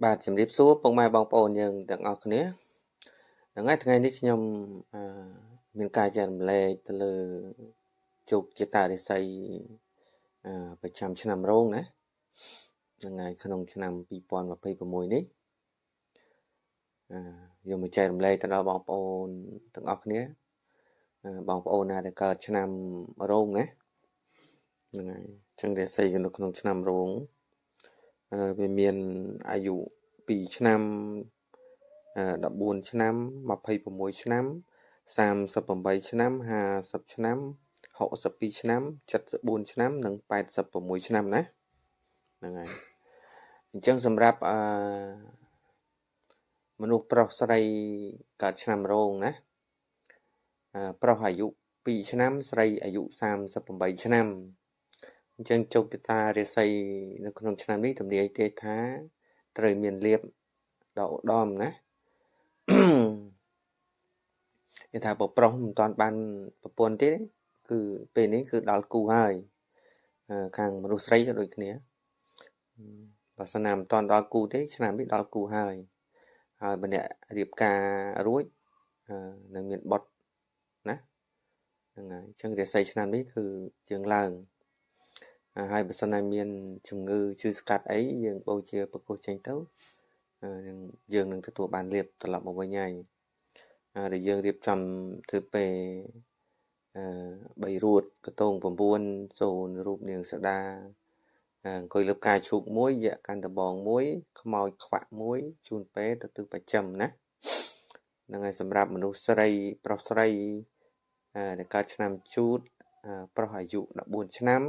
បាទជំរាបសួរពុកម៉ែបងប្អូនយើងទាំងអស់គ្នាថ្ងៃនេះខ្ញុំមានការចែករំលែកទៅលើជោគជតារិស័យប្រចាំឆ្នាំរោងណាថ្ងៃក្នុងឆ្នាំ2026នេះយកមកចែករំលែកទៅដល់បងប្អូនទាំងអស់គ្នាបងប្អូនណាដែលកើតឆ្នាំរោងណាហ្នឹងហើយចឹងរិស័យនៅក្នុងឆ្នាំរោងវាមានអាយុ2ឆ្នាំ14ឆ្នាំ26ឆ្នាំ38ឆ្នាំ50ឆ្នាំ62ឆ្នាំ74ឆ្នាំនិង86ឆ្នាំណាហ្នឹងហើយអញ្ចឹងសម្រាប់មនុស្សប្រុសស្រីកើតឆ្នាំរោងណាប្រុសអាយុ2ឆ្នាំស្រីអាយុ38ឆ្នាំអញ្ចឹងជោគជតារាសីនៅក្នុងឆ្នាំនេះទំនាយទេថាត្រូវមានលៀបដល់ឧត្តមណាគេថាប្រុសមិនទាន់បានប្រពន្ធទេគឺពេលនេះគឺដល់គូហើយខាងមនុស្សស្រីក៏ដូចគ្នាបើសិនណាមិនទាន់ដល់គូទេឆ្នាំនេះដល់គូហើយបើអ្នករៀបការរួចនឹងមានបុត្រណាហ្នឹងហើយអញ្ចឹងរាសីឆ្នាំនេះគឺយើងឡើងហើយបើសិនណាមានជំងឺឈឺស្កាត់អីយើងបូជាប្រកោះចេញទៅយើងនឹងទទួលបានលៀបត្រឡប់មកវិញហើយដែលយើងរៀបចំធ្វើពេល3រួតកតង9សូនរូបនាងសដាអង្គុយលើផ្កាឈូកមួយយៈកាន់ដបងមួយខ្មោចខ្វាក់មួយជូនពេទៅទិសបច្ចឹមណាហ្នឹងហើយសម្រាប់មនុស្សស្រីប្រុសស្រីដែលកើតឆ្នាំជូតប្រុសអាយុ14ឆ្នាំ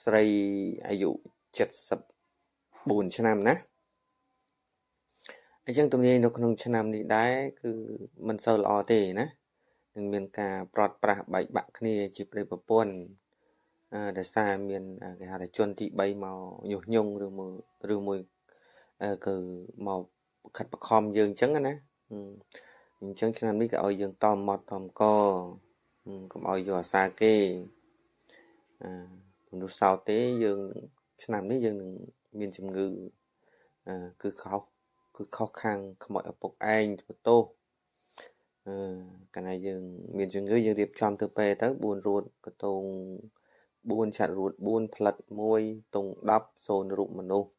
ស្រីអាយុ74ឆ្នាំណាអញ្ចឹងទំនាយនៅក្នុងឆ្នាំនេះដែរគឺមិនសូវល្អទេណានឹងមានការប្រត់ប្រាស់បែកបាក់គ្នាជាប្តីប្រពន្ធដោយសារមានគេហៅថាជនទី3មកញុះញង់ឬមួយគឺមកខិតបខំយើងអញ្ចឹងណាអញ្ចឹងឆ្នាំនេះក៏ឲ្យយើងតមមាត់តមកកុំឲ្យយកអាសាគេមនុស្សសោតទេយើងឆ្នាំនេះយើងនឹងមានជំងឺគឺខុសខាងខ្មោចឪពុកឯងធ្វើទោសកាលណាយើងមានជំងឺយើងរៀបចំទៅពេលទៅ4រួតកតង4ឆាត់រួត4ផ្លិត1តុង10សូនរូបមនុស្ស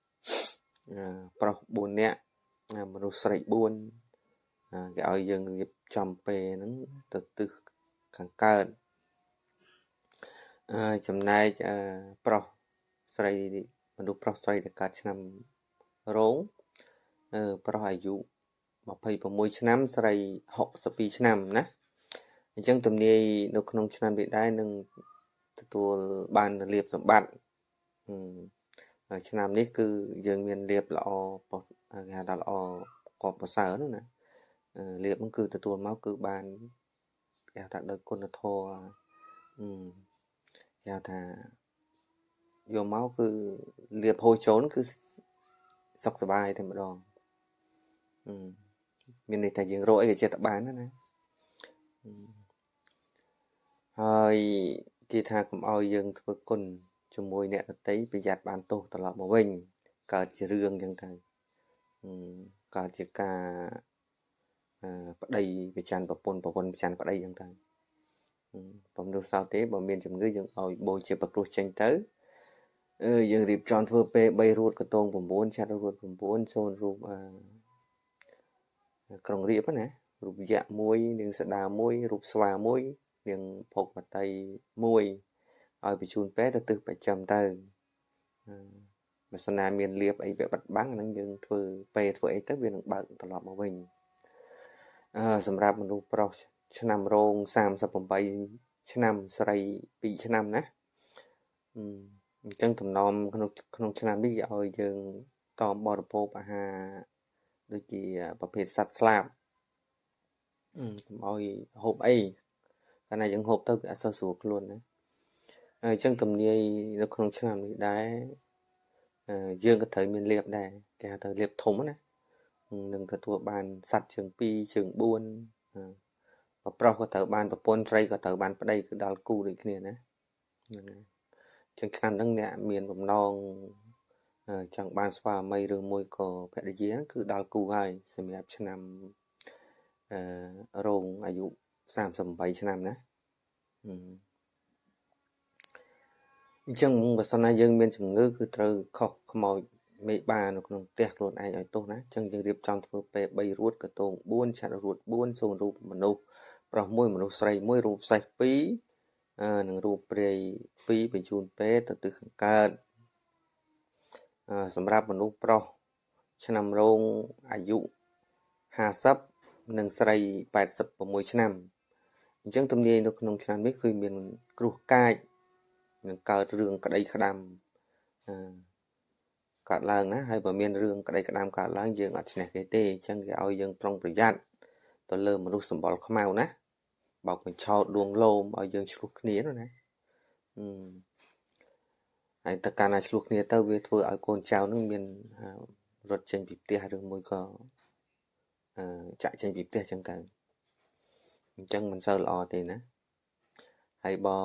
ប្រុស4នាក់មនុស្សស្រី4គេឲ្យយើងរៀបចំពេលហ្នឹងទៅទិសខាងកើតចំណែកប្រុសស្រីមនុស្សប្រុសស្រីដែលកើតឆ្នាំរោងប្រុសអាយុ26ឆ្នាំស្រី62ឆ្នាំណាអញ្ចឹងទំនាយនៅក្នុងឆ្នាំនេះដែរនឹងទទួលបានលៀបសម្បត្តិឆ្នាំនេះគឺយើងមានលៀបល្អគេហៅថាល្អកបប្រសើរណាលៀបហ្នឹងគឺទទួលមកគឺបានគេហៅថាដោយគុណធម៌គេហៅថាយកមកគឺលៀបហូរចូលគឺសុខសប្បាយតែម្ដងមានន័យថាយើងរកអីក៏ចិត្តបានណាហើយគេថាកុំឲ្យយើងធ្វើគុណជាមួយអ្នកដទៃប្រយ័ត្នបានទោសត្រឡប់មកវិញកើតជារឿងអញ្ចឹងទៅកើតជាការប្តីប្រច័ណ្ឌប្រពន្ធប្រច័ណ្ឌប្តីអញ្ចឹងទៅបំនោះសោតទេបើមានជំងឺយើងឲ្យបូជាប្រគ្រោះចេញទៅយើងរៀបចំធ្វើពេល3រួតកតង9ឆាត់រួត9សូនរូបក្រុងរៀបណារូបយៈ1នាងសដា1រូបស្វា1នាងភោគបតី1ឲ្យបញ្ជូនពេទៅទិសបច្ចឹមទៅបើសិនណាមានលៀបអីវាបាត់បាំងហ្នឹងយើងធ្វើពេធ្វើអីទៅវានឹងបើកត្រឡប់មកវិញសម្រាប់មនុស្សប្រុសឆ្នាំរោង38ឆ្នាំស្រី2ឆ្នាំណាអញ្ចឹងតំណមក្នុងឆ្នាំនេះឲ្យយើងតមបរិភោគអាហារដូចជាប្រភេទសត្វស្លាបកុំឲ្យហូបអីកាលណាយើងហូបទៅវាអត់សូវស្រួលខ្លួនណាអញ្ចឹងទំនាយនៅក្នុងឆ្នាំនេះដែរយើងក៏ត្រូវមានលៀបដែរគេហៅថាលៀបធំណានឹងទទួលបានសត្វជើង2ជើង4ប្រុសក៏ត្រូវបានប្រពន្ធស្រីក៏ត្រូវបានប្តីគឺដល់គូដូចគ្នាណាហ្នឹងហើយចឹងឆ្នាំហ្នឹងអ្នកមានបំណង ចង់បានស្វាមីឬមួយក៏ភរិយាគឺដល់គូហើយសម្រាប់ឆ្នាំរោងអាយុ38ឆ្នាំណាអញ្ចឹងបើសិនណាយើងមានជំងឺគឺត្រូវខុសខ្មោចមេបានៅក្នុងផ្ទះខ្លួនឯងឲ្យទោសណាអញ្ចឹងយើងរៀបចំធ្វើពេល3រួតកតង4ឆាត់រួត4សូនរូបមនុស្សប្រុស1មនុស្សស្រី1រូបសេះ2និងរូបព្រាយ2បញ្ជូនពេទៅទិសខាងកើតសម្រាប់មនុស្សប្រុសឆ្នាំរោងអាយុ50និងស្រី86ឆ្នាំអញ្ចឹងទំនាយនៅក្នុងឆ្នាំនេះគឺមានគ្រោះកាចនឹងកើតរឿងក្តីក្តាំកើតឡើងណាហើយបើមានរឿងក្តីក្តាំកើតឡើងយើងអត់ឈ្នះគេទេអញ្ចឹងគេឲ្យយើងប្រុងប្រយ័ត្នទៅលើមនុស្សសម្បុរខ្មៅណាបោកបញ្ឆោតលួងលោមឲ្យយើងឆ្លោះគ្នាណាហើយតើកាលណាឆ្លោះគ្នាទៅវាធ្វើឲ្យកូនចៅនឹងមានរត់ចេញពីផ្ទះឬមួយក៏ចាក់ចេញពីផ្ទះចឹងទៅអញ្ចឹងមិនសូវល្អទេណាហើយបើ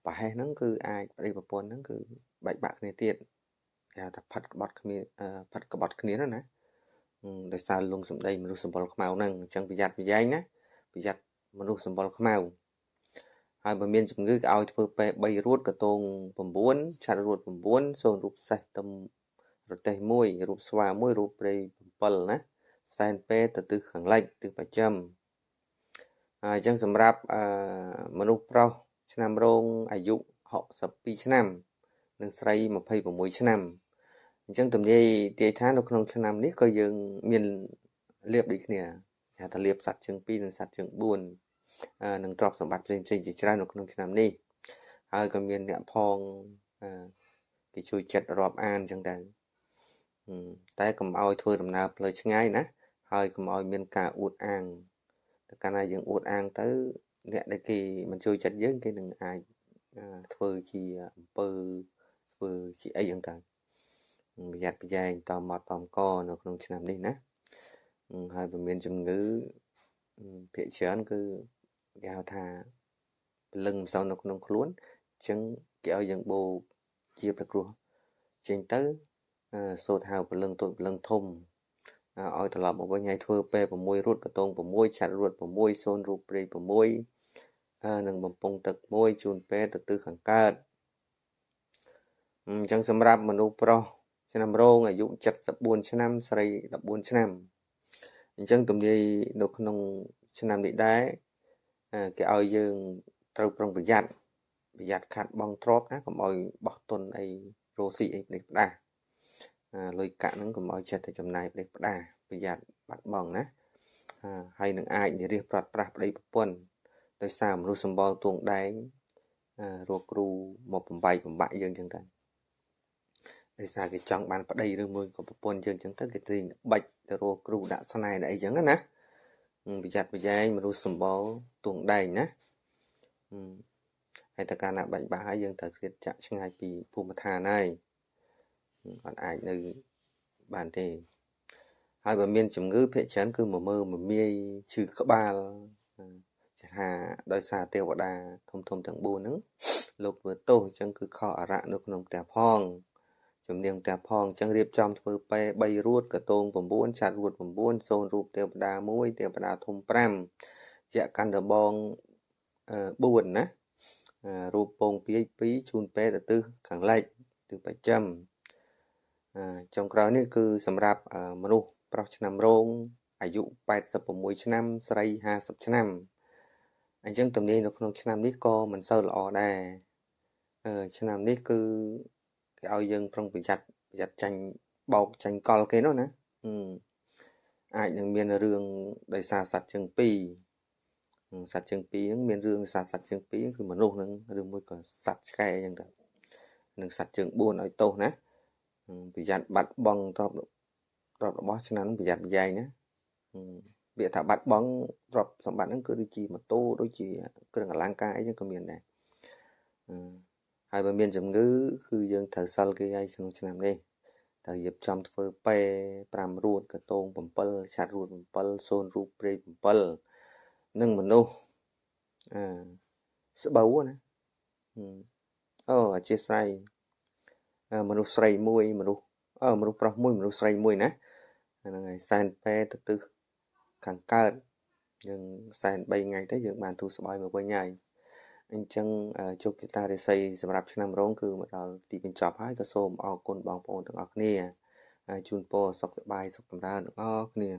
ប្រហែសហ្នឹងគឺអាចប្តីប្រពន្ធហ្នឹងគឺបែកបាក់គ្នាទៀតគេហៅថាផាត់ក្បត់គ្នាណាដោយសារលងសម្ដីមនុស្សសម្បុរខ្មៅហ្នឹងអញ្ចឹងប្រយ័ត្នប្រយែងណាប្រយ័ត្នមនុស្សសម្បុរខ្មៅហើយបើមានជំងឺក៏ឲ្យធ្វើពេ3រួតកតង9ឆាត់រួត9សូនរូបសេះទំរទេះ1រូបស្វា1រូបព្រៃ7ណាសែនពេទៅទិសខាងលិចទិសប្រចាំអញ្ចឹងសម្រាប់មនុស្សប្រុសឆ្នាំរោងអាយុ62ឆ្នាំនិងស្រី26ឆ្នាំអញ្ចឹងទំនាយទាយថានៅក្នុងឆ្នាំនេះក៏យើងមានលៀបដូចគ្នាគេហៅថាលៀបសត្វជើង2និងសត្វជើង4នឹងទ្រព្យសម្បត្តិផ្សេងៗជាច្រើននៅក្នុងឆ្នាំនេះហើយក៏មានអ្នកផងគេជួយចិត្តរាប់អានអញ្ចឹងដែរតែកុំឲ្យធ្វើដំណើរផ្លូវឆ្ងាយណាហើយកុំឲ្យមានការអួតអាងតែកាលណាយើងអួតអាងទៅអ្នកដែលគេមិនជួយចិត្តយើងគេនឹងអាចធ្វើជាអំពើធ្វើជាអីចឹងទៅប្រយ័ត្នប្រយែងតមាត់តំកនៅក្នុងឆ្នាំនេះណាហើយបើមានជំងឺភាគច្រើនគឺគេហៅថាពលឹងមិនសូវនៅក្នុងខ្លួនអញ្ចឹងគេឲ្យយើងបូជាប្រគ្រោះចេញទៅសូត្រហៅពលឹងតូចពលឹងធំឲ្យត្រឡប់មកវិញឲ្យធ្វើពេល6រួតកតង6ឆាត់រួត6សូនរូបព្រៃ6និងបំពង់ទឹក1ជូនពេទៅទិសខាងកើតអញ្ចឹងសម្រាប់មនុស្សប្រុសឆ្នាំរោងអាយុ74ឆ្នាំស្រី14ឆ្នាំអញ្ចឹងទំនាយនៅក្នុងឆ្នាំនេះដែរគេឲ្យយើងត្រូវប្រុងប្រយ័ត្នខាត់បងទ្រពណាកុំឲ្យបោះទុនអីរោស៊ីអីនេះផ្ដាស់លុយកាក់ហ្នឹងកុំឲ្យចេះតែចំណាយផ្ដេសផ្ដាស់ប្រយ័ត្នបាត់បង់ណាហើយនឹងអាចនិរិះប្រាត់ប្រាស់ប្តីប្រពន្ធដោយសារមនុស្សសម្បល់ទួងដែងរកគ្រូមកបំបាក់យើងចឹងទៅដោយសារគេចង់បានប្តីឬមួយក៏ប្រពន្ធយើងចឹងទៅគេទាញបាច់ទៅរកគ្រូដាក់ស្នេហ៍អីចឹងណាប្រយ័ត្នប្រយែងមនុស្សសម្បល់ទួងដែងណាហើយតើកាលណាបាញ់បាក់ហើយយើងត្រូវគ្រាតចាក់ឆ្ងាយពីភូមិឋានហើយអត់អាចនៅបានទេហើយបើមានជំងឺភាគច្រើនគឺមមាយឈឺក្បាលគេថាដោយសារទេវតាធំទាំង4ហ្នឹងលោកធ្វើទោសអញ្ចឹងគឺខកអារៈនៅក្នុងផ្ទះផងជំនាងផ្ទះផងអញ្ចឹងរៀបចំធ្វើពេ3រួតកតង9ឆាត់រួត9សូនរូបទេវតា1ទេវតាធំ5យៈកណ្ដបង4ណារូបពងពាយ2ជូនពេទៅទិសខាងលិចទិសប្រចាំចុងក្រោយនេះគឺសម្រាប់មនុស្សប្រុសឆ្នាំរោងអាយុ86ឆ្នាំស្រី50ឆ្នាំអញ្ចឹងទំនាយនៅក្នុងឆ្នាំនេះក៏មិនសូវល្អដែរឆ្នាំនេះគឺគេឲ្យយើងប្រុងប្រយ័ត្នចាញ់បោកចាញ់កលគេនោះណាអាចនឹងមានរឿងដោយសារសត្វជើង2សត្វជើង2ហ្នឹងមានរឿងដោយសារសត្វជើង2គឺមនុស្សហ្នឹងឬមួយក៏សត្វឆ្កែអញ្ចឹងទៅនឹងសត្វជើង4ឲ្យទោសណាប្រយ័ត្នបាត់បង់ទ្រព្យរបស់ឆ្នាំប្រយ័ត្នប្រយែងណាវាថាបាត់បង់ទ្រព្យសម្បត្តិហ្នឹងគឺដូចជាម៉ូតូដូចជាគ្រឿងអលង្ការអីហ្នឹងក៏មានដែរហើយបើមានជំងឺគឺយើងត្រូវសិលគេឲ្យក្នុងឆ្នាំនេះត្រូវរៀបចំធ្វើពេ5រួតកតង7ឆាត់រួត7សូនរូបព្រៃ7និងមនុស្សស្បូវណាអធិស្ឋានមនុស្សស្រី1មនុស្ស មនុស្សប្រុសមួយមនុស្សស្រីមួយណាហ្នឹងហើយសែនពេទៅទិសខាងកើតយើងសែន3ថ្ងៃទៅយើងបានទូស្បយមកវិញហើយអញ្ចឹងជោគជតារាសីសម្រាប់ឆ្នាំរោងគឺមកដល់ទីបញ្ចប់ហើយក៏សូមអរគុណបងប្អូនទាំងអស់គ្នាជូនពរសុខសប្បាយសុខចម្រើនទាំងអស់គ្នា